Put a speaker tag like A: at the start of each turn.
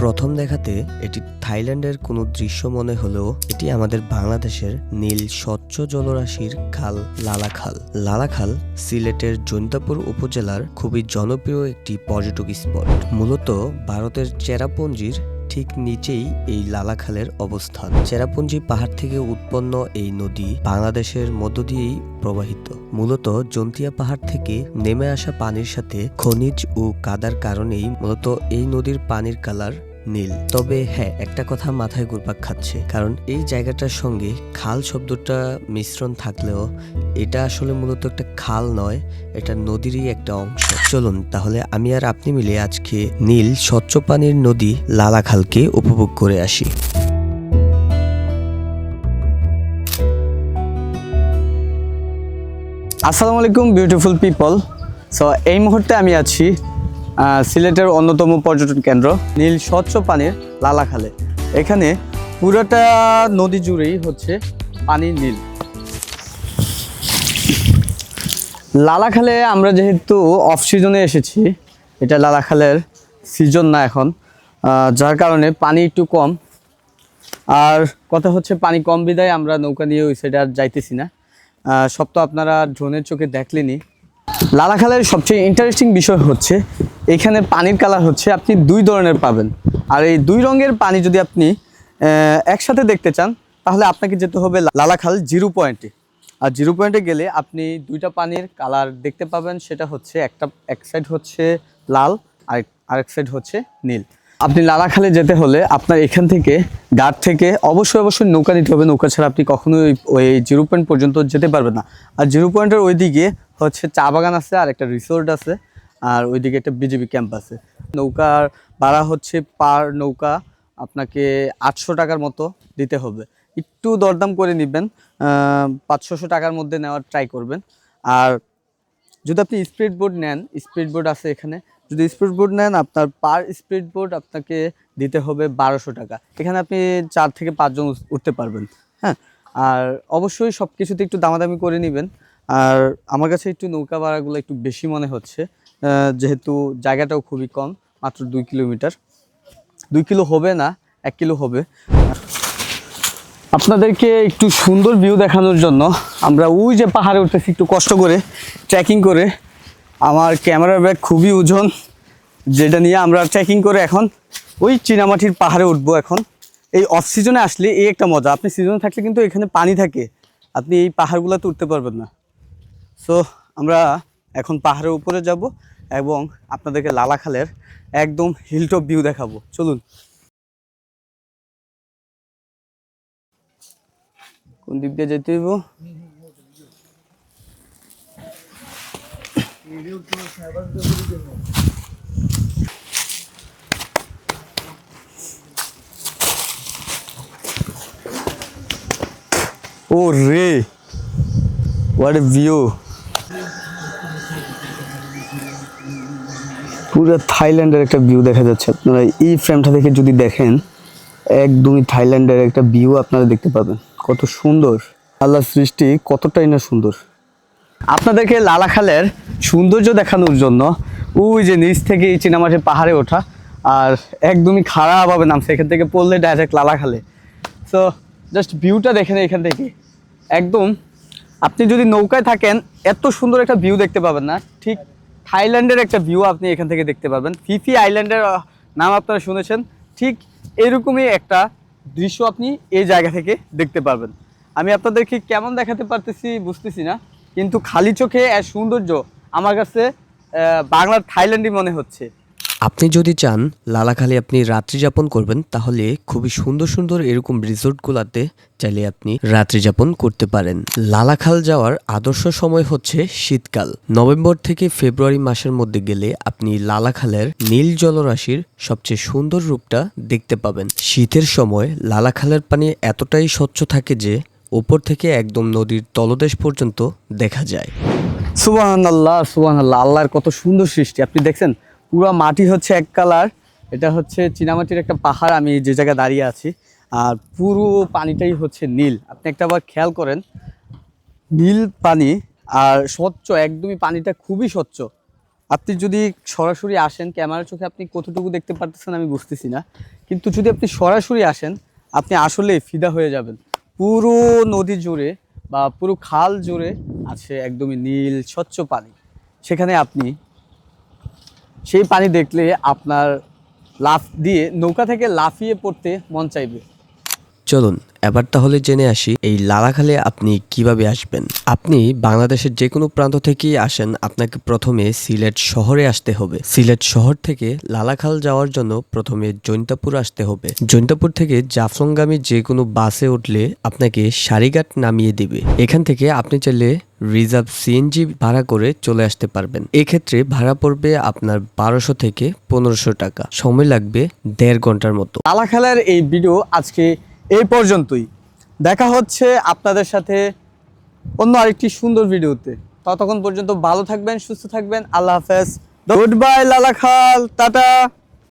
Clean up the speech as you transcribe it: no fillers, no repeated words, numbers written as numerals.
A: প্রথম দেখাতে এটি থাইল্যান্ডের কোনো দৃশ্য মনে হলেও এটি আমাদের বাংলাদেশের নীল স্বচ্ছ জলরাশির খাল লালাখাল। লালাখাল সিলেটের জৈন্তাপুর উপজেলার খুবই জনপ্রিয় একটি পর্যটক স্পট। মূলত ভারতের চেরাপুঞ্জির ঠিক নিচেই এই লালাখালের অবস্থান। চেরাপুঞ্জি পাহাড় থেকে উৎপন্ন এই নদী বাংলাদেশের মধ্য দিয়েই প্রবাহিত। মূলত জন্তিয়া পাহাড় থেকে নেমে আসা পানির সাথে খনিজ ও কাদার কারণেই মূলত এই নদীর পানির কালার নীল। তবে হ্যাঁ, একটা কথা মাথায় ঘুরপাক খাচ্ছে, কারণ এই জায়গাটার সঙ্গে খাল শব্দটা মিশ্রণ থাকলেও এটা আসলে মূলত একটা খাল নয়, এটা নদীরই একটা অংশ। চলুন তাহলে আমি আর আপনি মিলে আজকে নীল স্বচ্ছ পানির নদী লালাখালকে উপভোগ করে আসি।
B: আসসালামু আলাইকুম বিউটিফুল পিপল। সো এই মুহূর্তে আমি আছি সিলেটের অন্যতম পর্যটন কেন্দ্র নীল স্বচ্ছ পানির লালাখালে। এখানে পুরোটা নদী জুড়েই হচ্ছে পানি নীল। লালাখালে আমরা যেহেতু অফ সিজনে এসেছি, এটা লালাখালের সিজন না এখন, যার কারণে পানি একটু কম। আর কথা হচ্ছে পানি কম বিদায় আমরা নৌকা নিয়ে ওই সাইডে আর যাইতেছি না। সব তো আপনারা ড্রোনের চোখে দেখলেনি। লালাখালের সবচেয়ে ইন্টারেস্টিং বিষয় হচ্ছে এখানে পানির কালার হচ্ছে আপনি দুই ধরনের পাবেন। আর এই দুই রঙের পানি যদি আপনি একসাথে দেখতে চান তাহলে আপনাকে যেতে হবে লালাখাল জিরো পয়েন্টে। আর জিরো পয়েন্টে গেলে আপনি দুইটা পানির কালার দেখতে পাবেন। সেটা হচ্ছে এক সাইড হচ্ছে লাল আর আরেক সাইড হচ্ছে নীল। আপনি লালাখালে যেতে হলে আপনার এখান থেকে ঘাট থেকে অবশ্যই নৌকা নিতে হবে। নৌকা ছাড়া আপনি কখনোই ওই জিরো পয়েন্ট পর্যন্ত যেতে পারবেন না। আর জিরো পয়েন্টের ওইদিকে হচ্ছে চা বাগান আছে, আর একটা রিসোর্ট আছে, আর ওইদিকে একটা বিজেপি ক্যাম্প আছে। নৌকার ভাড়া হচ্ছে পার নৌকা আপনাকে 800 টাকার মতো দিতে হবে। একটু দরদাম করে নেবেন, 500 টাকার মধ্যে নেওয়ার ট্রাই করবেন। আর যদি আপনি স্পিড বোট নেন, স্পিড বোট আছে এখানে, যদি স্পিড বোট নেন আপনার পার স্পিড বোট আপনাকে দিতে হবে 1200 টাকা। এখানে আপনি 4 থেকে 5 জন উঠতে পারবেন। হ্যাঁ, আর অবশ্যই সব কিছুতে একটু দামাদামি করে নেবেন। আর আমার কাছে একটু নৌকা ভাড়াগুলো একটু বেশি মনে হচ্ছে, যেহেতু জায়গাটাও খুবই কম, মাত্র 2 কিলোমিটার। 2 কিলো হবে না, 1 কিলো হবে। আপনাদেরকে একটু সুন্দর ভিউ দেখানোর জন্য আমরা ওই যে পাহাড়ে উঠতেছি একটু কষ্ট করে ট্রেকিং করে। আমার ক্যামেরার ব্যাগ খুবই ওজন, যেটা নিয়ে আমরা ট্রেকিং করে এখন ওই চীনামাটির পাহাড়ে উঠবো। এখন এই অফ সিজনে আসলে এই একটা মজা, আপনি সিজনে থাকলে কিন্তু এখানে পানি থাকে, আপনি এই পাহাড়গুলোতে উঠতে পারবেন না। সো আমরা এখন পাহাড়ের উপরে যাব এবং আপনাদেরকে লালাখালের একদম হিলটপ ভিউ দেখাবো। চলুন। কোন দিক দিয়ে যেতে হইব? ও রে, হোয়াট এ ভিউ! পুরো থাইল্যান্ডের একটা ভিউ দেখা যাচ্ছে। আপনারা এই ফ্রেমটা থেকে যদি দেখেন, একদমই থাইল্যান্ডের একটা ভিউ আপনারা দেখতে পাবেন। কত সুন্দর, আল্লাহর সৃষ্টি কতটাই না সুন্দর। আপনাদেরকে লালাখালের সৌন্দর্য দেখানোর জন্য ওই যে নিচ থেকে এই চীনামাটির পাহাড়ে ওঠা, আর একদমই খারাপভাবে নামছে, এখান থেকে পড়লে ডাইরেক্ট লালাখালে। সো জাস্ট ভিউটা দেখেন এখান থেকে একদম। আপনি যদি নৌকায় থাকেন এত সুন্দর একটা ভিউ দেখতে পাবেন না। ঠিক থাইল্যান্ডের একটা ভিউ আপনি এখান থেকে দেখতে পাবেন। ফিফি আইল্যান্ডের নাম আপনারা শুনেছেন, ঠিক এরকমই একটা দৃশ্য আপনি এই জায়গা থেকে দেখতে পারবেন। আমি আপনাদেরকে কেমন দেখাতে পারতেছি বুঝতেছি না, কিন্তু খালি চোখে এর সৌন্দর্য আমার কাছে বাংলার থাইল্যান্ডই মনে হচ্ছে।
A: আপনি যদি চান লালাখালে আপনি রাত্রি যাপন করবেন, তাহলে খুবই সুন্দর সুন্দর এরকম রিসোর্টগুলোতে চাইলে আপনি রাত্রি যাপন করতে পারেন। লালাখাল যাওয়ার আদর্শ সময় হচ্ছে শীতকাল। নভেম্বর থেকে ফেব্রুয়ারি মাসের মধ্যে গেলে আপনি লালাখালের নীল জলরাশির সবচেয়ে সুন্দর রূপটা দেখতে পাবেন। শীতের সময় লালাখালের পানি এতটাই স্বচ্ছ থাকে যে উপর থেকে একদম নদীর তলদেশ পর্যন্ত দেখা যায়।
B: সুবহানাল্লাহ, সুবহানাল্লাহ, আল্লাহর কত সুন্দর সৃষ্টি। আপনি দেখছেন পুরো মাটি হচ্ছে এক কালার, এটা হচ্ছে চীনামাটির একটা পাহাড়, আমি যে জায়গায় দাঁড়িয়ে আছি, আর পুরো পানিটাই হচ্ছে নীল। আপনি একটা আবার খেয়াল করেন, নীল পানি আর স্বচ্ছ, একদমই পানিটা খুবই স্বচ্ছ। আপনি যদি সরাসরি আসেন, ক্যামেরার চোখে আপনি কতটুকু দেখতে পারতেছেন আমি বুঝতেছি না, কিন্তু যদি আপনি সরাসরি আসেন আপনি আসলে ফিদা হয়ে যাবেন। পুরো নদী জুড়ে বা পুরো খাল জুড়ে আছে একদমই নীল স্বচ্ছ পানি। সেখানে আপনি সেই পানি দেখলে আপনার লাফ দিয়ে নৌকা থেকে লাফিয়ে পড়তে মন চাইবে।
A: চলুন এবার তাহলে জেনে আসি এই লালাখালে আপনি কিভাবে আসবেন। আপনি বাংলাদেশের যে কোনো প্রান্ত থেকেই আসেন, আপনাকে প্রথমে সিলেট শহরে আসতে হবে। সিলেট শহর থেকে লালাখাল যাওয়ার জন্য প্রথমে জৈন্তাপুর আসতে হবে। জৈন্তাপুর থেকে জাফলংগামী যে কোনো বাসে উঠলে আপনাকে সারিঘাট নামিয়ে দিবে। এখান থেকে আপনি চাইলে রিজার্ভ সিএনজি ভাড়া করে চলে আসতে পারবেন। এক্ষেত্রে ভাড়া পড়বে আপনার 1200 থেকে 1500 টাকা। সময় লাগবে 1.5 ঘন্টার মতো।
B: লালাখালের এই ভিডিও আজকে এই পর্যন্তই। দেখা হচ্ছে আপনাদের সাথে অন্য আরেকটি সুন্দর ভিডিওতে। ততক্ষণ পর্যন্ত ভালো থাকবেন, সুস্থ থাকবেন। আল্লাহ হাফেজ। Good bye Lalakhal, tata.